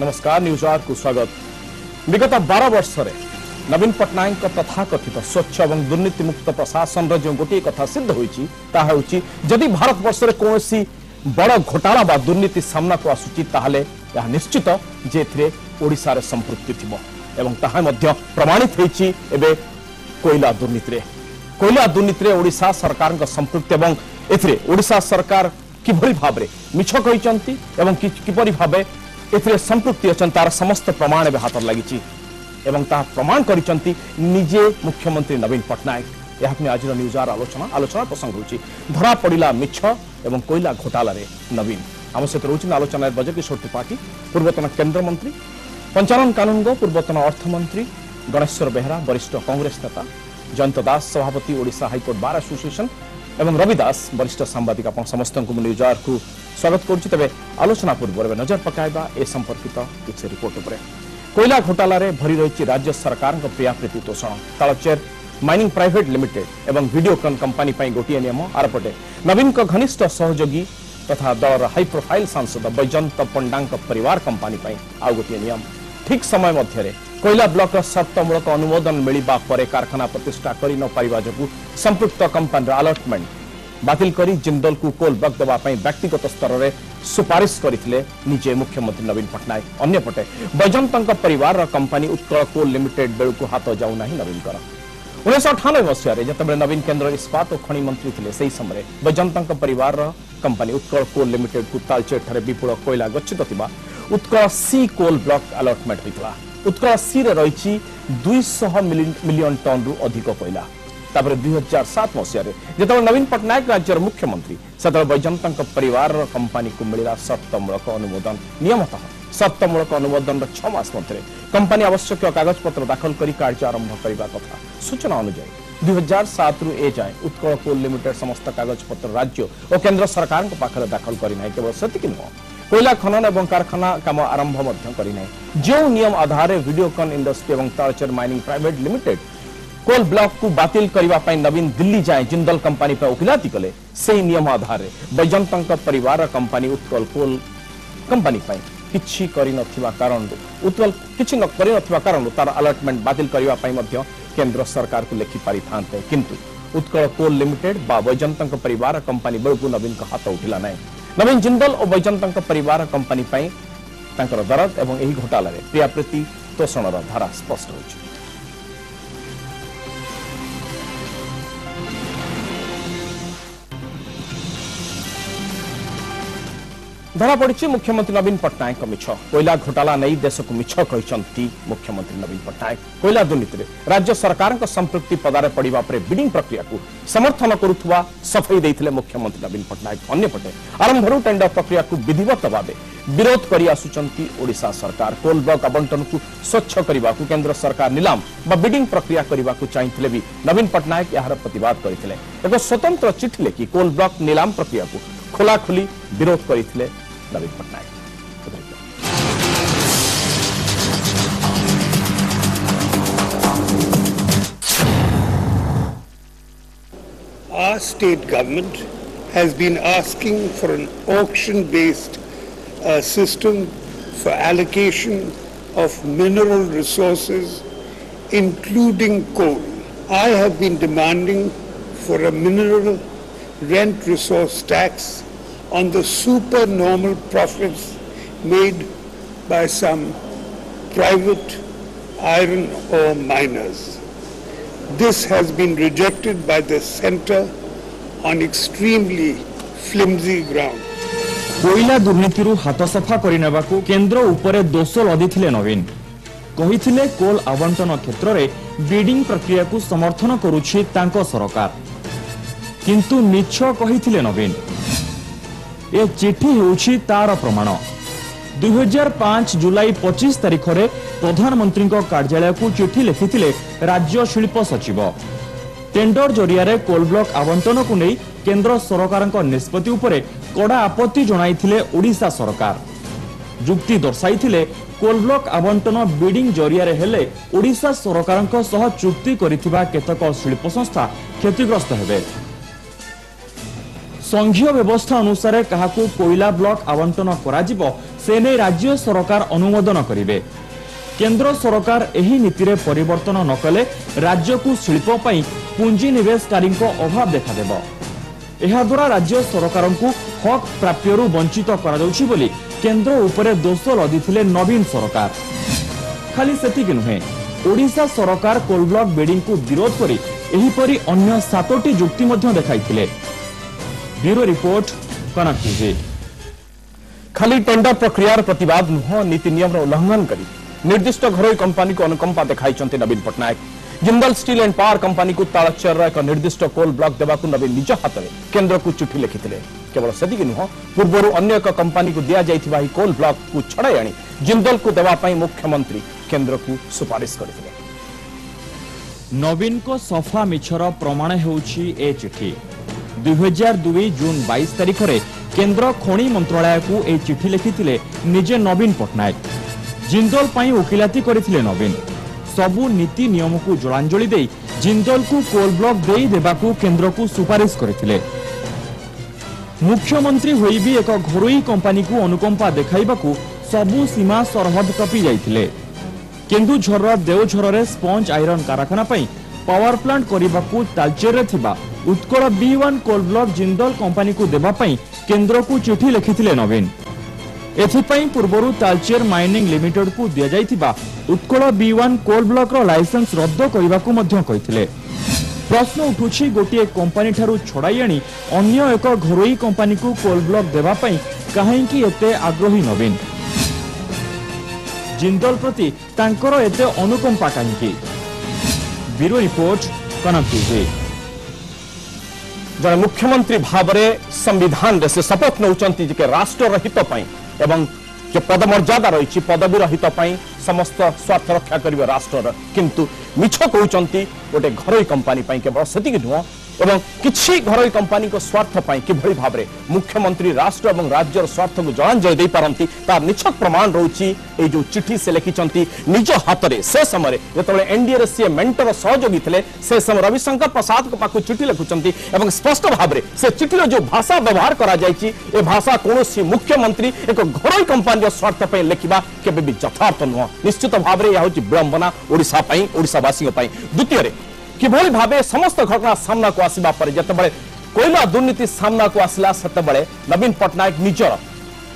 नमस्कार news our को स्वागत। विगत 12 वर्ष नवीन पट्टनायक तथाकथित स्वच्छ और दुर्नीति मुक्त प्रशासन जो गोटे कथा सिद्ध होती जदि भारत वर्ष में कौन बड़ घोटाला बा दुर्नीति सामना को आसुची ताहले यह निश्चित जे ओडिशा रे संपृक्ति थिबो एवं ताहा मध्य प्रमाणित होईची एबे कोयला दुर्नीति रे ओडिशा सरकार का संपृक्ति एवं एथिरे ओडिशा सरकार किभली भाबरे मिछ कहिचंती एवं किपरि भाबे एथिरे संपृक्ति अछन तार समस्त प्रमाण एबे हाथ लागिची एवं ता प्रमाण करिचंती निजे मुख्यमंत्री नवीन पट्टनायक। यह आज न्यूज आलोचना प्रसंग होची धरा पड़िला मिछ एवं कोयला घोटाला रे नवीन आम सहित रोचन आलोचना ब्रजकिशोर त्रिपाठी पूर्वतन केंद्र मंत्री पंचानन कानूनगो पूर्वतन अर्थमंत्री गणेश्वर बेहरा वरिष्ठ कांग्रेस नेता जयंत दास सभापति ओडिशा हाईकोर्ट बार एसोसिएशन एवं रवि दास वरिष्ठ सांबादिक आप समस्त न्यूज आवर को स्वागत करुच्ची। तेज आलोचना पूर्व नजर पकाइबा ए संपर्कित किसी रिपोर्ट उपर कोयला घोटाला रे भरी रही राज्य सरकार प्रियाप्रीति तोषण तालचेर माइनिंग प्राइवेट लिमिटेड एवं वीडियोकॉन कंपनी गोटे नियम आरपटे नवीन घनिष्ठ सहयोगी तथा दलर हाई प्रोफाइल सांसद बैजयंत पंडा परिवार कंपनी आउ गोटे नियम ठीक समय मध्य कोयला ब्लॉक शर्तमूलक अनुमोदन मिलवा पर कारखाना प्रतिष्ठा कर न पारिबा जोगु संपृक्त कंपनी अलॉटमेंट बातिल करी जिंदल को कोल ब्लॉक देवाई व्यक्तिगत स्तर में सुपारिश करते निजे मुख्यमंत्री नवीन पट्टनायक। अन्यपटे बैजयंत परिवार कंपनी उत्कल कोल लिमिटेड बेलू को हाथ जाऊना नवीन 1998 मसीह जिते नवीन केन्द्र इस्पात और खनि मंत्री थे से समय बैजयंत परिवार कंपनी उत्कल कोल लिमिटेड को तालचेर विपुल कोयला गच्छित उत्कल सी कोल ब्लॉक अलॉटमेंट होता उत्कल सी रे रही 200 मिलियन टन रु अधिक कोयला। 2007 मसीह जिते नवीन पट्टनायक राज्यर मुख्यमंत्री से बैजयंत परिवार कंपनी को मिला शर्तमूलक अनुमोदन नियमतः शर्तमूलक अनुमोदन 6 मास मध्य कंपनी आवश्यक कागजपत्र दाखल कर कार्य आरंभ करने कथा सूचना अनुसार 2007 रु ए जाए उत्कल कोल लिमिटेड समस्त कागजपत्र राज्य और केंद्र सरकार पाखे दाखल करना केवल से नुह कोयला खनन और कारखाना काम आरंभ करना जो नियम आधार वीडियोकॉन इंडस्ट्री और Talcher mining private limited coal block को बातिल करने नवीन दिल्ली जाए जिंदल कंपनी वकिलाती कले से नियम आधार बैजयंत परिवार कंपनी उत्कल कोल कंपनी किछि करि नथिबा कारण उत्कल किछि न करि नथिबा कारण तार अलॉटमेंट बातिल करने केंद्र सरकार को लिखि पारि थांते किंतु उत्कल कोल लिमिटेड बा बैजयंत परिवार कंपनी बेलू नवीन का हाथ उठिला नहीं। नवीन जिंदल और बैजयंत परिवार कंपनी दरद एवं यही घोटाला रे प्रियाप्रीति तोषण धारा स्पष्ट होइछि। धरा पड़ी मुख्यमंत्री नवीन पट्टनायक मिछ कोयला घोटाला नहीं देश को मिछ कहते मुख्यमंत्री नवीन पट्टनायक कोयला दुर्नीति में राज्य सरकार संपृक्ति पदार पड़ा पर बिडिंग प्रक्रिया को समर्थन करुवा सफाई देते मुख्यमंत्री नवीन पट्टनायक। अन्यपटे आरंभरू टेंडर प्रक्रिया को विधिवत भाव विरोध कर आसुचंती ओडिशा सरकार कोल ब्लॉक आवंटन को स्वच्छ करने को केंद्र सरकार निलाम बा बिडिंग प्रक्रिया करने को चाहिए भी नवीन पट्टनायक यार प्रतिवाद करते एक स्वतंत्र चिठी लिखि कोल ब्लॉक निलाम प्रक्रिया को खोलाखोली विरोध करते नवीन Patnaik. Our state government has been asking for an auction-based system for allocation of mineral resources, including coal. I have been demanding for a mineral rent resource tax on the supernormal profits made by some private iron ore miners. This has been rejected by the centre on extremely flimsy ground. कोयला दुर्नीति हाथ सफा करने को केंद्र उपरे दोष लदिथिले नवीन कहिथिले कोल आवंटन क्षेत्र में बिडिंग प्रक्रिया को समर्थन करुछि तांको सरकार किंतु मिछ कहिथिले नवीन ए चिठी होउछि तार प्रमाण। 2005 जुलाई 25 तारिख रे प्रधानमंत्री कार्यालय को चिठी लिखिथिले राज्य शिल्प सचिव टेंडर जरिया रे कोल ब्लॉक आवंटन को नहीं केंद्र सरकार निष्पत्ति उपरे कड़ा आपत्ति जणाइथिले ओडिशा सरकार जुक्ति दर्शाइथिले कोल ब्लॉक आवंटन बिडिंग जरिया रे हेले ओडिशा सरकार सह चुक्ति करिथिबा केतक शिल्प संस्था क्षतिग्रस्त हेबे। संघीय व्यवस्था अनुसार क्या कोयला ब्लॉक आवंटन से नहीं राज्य सरकार अनुमोदन करेंगे। केंद्र सरकार एही नीति रे परिवर्तन न कले राज्य को शिल्प पई पुंजीनिवेशकारी अभाव देखा एहा द्वारा राज्य सरकार को हक प्राप्यरू वंचित करा जाउछि बोली केंद्र उपरे दोष लदिथिले नवीन सरकार। खाली सेतिक नुहे, ओडिशा सरकार कोल ब्लॉक बिल्डिंग को विरोध करी एहीपरि अन्य 7टी जुक्ति मध्य देखाइथिले। ब्यूरो रिपोर्ट, कनक टीवी। खाली टेंडर प्रक्रियार प्रतिवाद नुह, नीति नियम उल्लंघन करी निर्दिष्ट घरोई कंपनी को अनुकंपा देखाई Naveen Patnaik. Jindal steel and power company को तालचेर एक निर्दिष्ट कोल ब्लॉक देवाक नवीन निज हाथ में केंद्र को चिठी लिखिते। केवल सेतिक नुह, पूर्व अन्य एक कंपनी को दिया जाइथिबा ही कोल ब्लॉक को छड़ाई आनी जिंदल को देवा पई मुख्यमंत्री केंद्र को सुपारिश करथिले। नवीन को सफा मिछर प्रमाण हेउछि ए चिठी। 2002 जून 22 तारिख रे केंद्र खणी मंत्रालय को ए चिठी लिखिथिले निजे नवीन पट्टनायक। जिंदल पई वकिलाती करथिले नवीन। सबु नीति नियम को जलांजलि दे जिंदल को कोल ब्लॉक देई देबाकू केंद्र को सुपारिश करथिले। मुख्यमंत्री होई भी एक घरोई कंपनी को अनुकंपा देखाइबाकू सबु सीमा सरहद टपी जाइथिले। केन्दुझर देवझर रे स्पंज आयरन कारखाना पई पावर प्लांट करिबाकू तालचेर रे थिबा Utkal B1 coal block Jindal company को देबा पई केंद्र को चिठी लिखिथिले नवीन। एथिपई पूर्वरु तालचेर माइनिंग लिमिटेड को दिया जाइथिबा उत्कल B1 कोल ब्लॉक रो लाइसेंस रद्द करिबाकू मध्य कहिथिले। प्रश्न उठुछि, गोटिए कंपनी ठारू छड़ाई आनी अन्य एक घरोई कंपनी को कोल ब्लॉक देबा पई काहेकि एते आग्रही नवीन? जिंदल प्रति तांकर एते अनुकंपा काहेकि? ब्यूरो रिपोर्ट, कनक टीवी। जड़े मुख्यमंत्री भाव में संविधान रे से शपथ नौचंती जे राष्ट्र हित पई एवं जो पदमर्यादा रही पदवीर हित पई समस्त स्वार्थ रक्षा करिवे राष्ट्र, किंतु मिछ कहउचंती गोटे घरोई कंपनी पई। केवल सेतिक नुह एवं किछि घरोई कंपनी को स्वार्थ पई किभଳି भाबरे मुख्यमंत्री राष्ट्र एवं राज्यर स्वार्थ को जलांजलि दे पारंती तार निछक प्रमाण रहउची ए जो चिठी से लिखिचंती निज हाथ रे। से समय जेतबे एनडीए रे सी मेंटर सहयोगी थिले से समय रविशंकर प्रसाद को पाखु चिठी लिखुचंती एवं स्पष्ट भाबरे से चिठीर जो भाषा व्यवहार करा जायछि ए भाषा कोनोसी मुख्यमंत्री एक घरोई कंपनी स्वार्थ पई लिखिबा केबे भी यथार्थ नुह। निश्चित भाबरे या होची विडंबना ओडिशा पई, ओडिशावासी पई। द्वितीय रे किभଳି भाबे समस्त घटना सामना को आसीबा पर जतबे कोयला दुर्नीति सामना को आसला सेतबे नवीन पट्टनायक निजर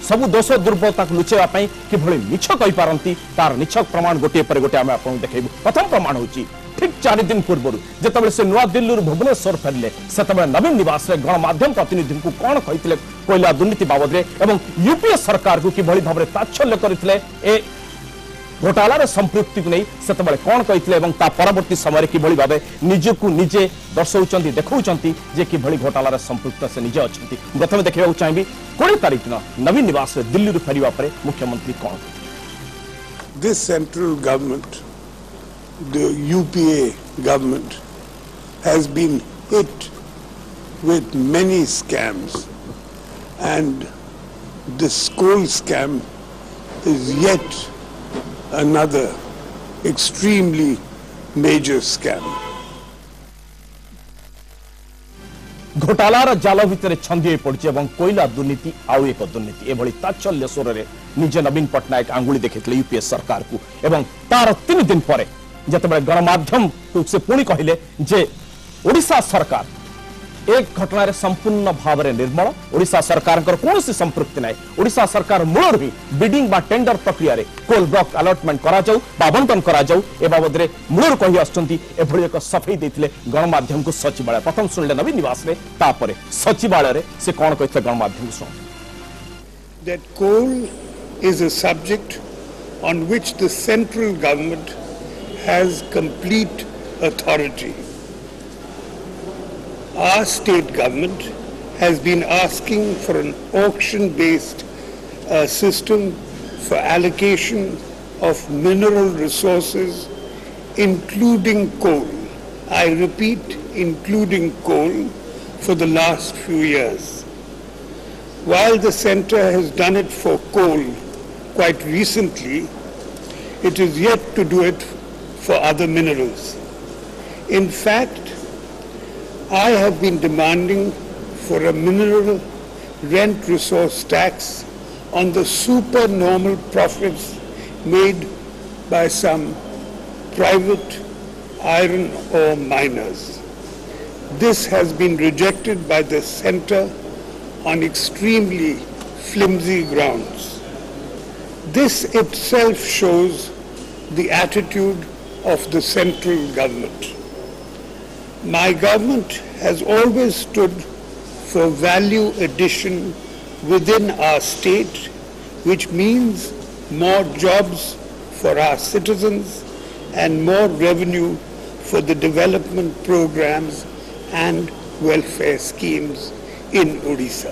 सबु दोष दुर्बलता को लुचेवा पई किभଳି मिछ कहि पारंती तार निछक प्रमाण गोटे पर गोटे आमे आपन देखेबु। प्रथम प्रमाण होची ठीक 4 दिन पूर्व जतबे से नुआ दिल्ली भुवनेश्वर फेरले सेतबे नवीन निवास रे गणमाध्यम प्रतिनिधि को कोन कहिथिले कोयला दुर्नीति बाबद रे एवं यूपीए सरकार को किभଳି भाबरे ताच्छल्य करथिले ए घोटालार संपृक्ति को नहीं सेतबे कौन कहिथिले एवं ता परवर्ती समय किभଳି भाबे निजकु निजे दर्शाउचंती देखौचंती जे किभଳି घोटालार संपृक्त से निजे अछंती। प्रथम देखिबा चाहिबी 20 तारिख दिन नवीन निवास रे दिल्ली रु फेरिबा परे मुख्यमंत्री कौन? This central government, the UPA government, has been hit with many scams, and this coal scam is yet another extremely major scam. घोटालार जाल भितर छंदी पड़ी और कोयला दुर्नीति आउ एक दुर्नीति एभली ताच्छल्य स्वर निजे नवीन पट्टनायक आंगुली देखिले यूपीए सरकार को एवं तार 3 दिन पर जतबे गणमाध्यम से पुणी कहले जे ओडिशा सरकार एक घटना संपूर्ण भाव में निर्मल, ओडिशा सरकार कौन संपृक्ति ना, ओडिशा सरकार मूल ही बिडिंग बा टेंडर प्रक्रिया रे कोल ब्लॉक अलॉटमेंट करा जाऊ आवंटन करा जाऊ ए बाबद रे मूल कहि आछंती एभली एक सफाई देथिले गणमाध्यम को सचिवालय। प्रथम सुनले नवीन निवास रे तापरे सचिवालय रे से कोन कहिथे गणमाध्यम को सुन। That coal is a subject on which the central government has complete authority. Our state government has been asking for an auction-based system for allocation of mineral resources, including coal. I repeat, including coal, for the last few years. While the centre has done it for coal quite recently, it is yet to do it for other minerals. In fact, I have been demanding for a mineral rent resource tax on the supernormal profits made by some private iron ore miners. This has been rejected by the centre on extremely flimsy grounds. This itself shows the attitude of the central government. My government has always stood for value addition within our state, which means more jobs for our citizens and more revenue for the development programs and welfare schemes in Odisha.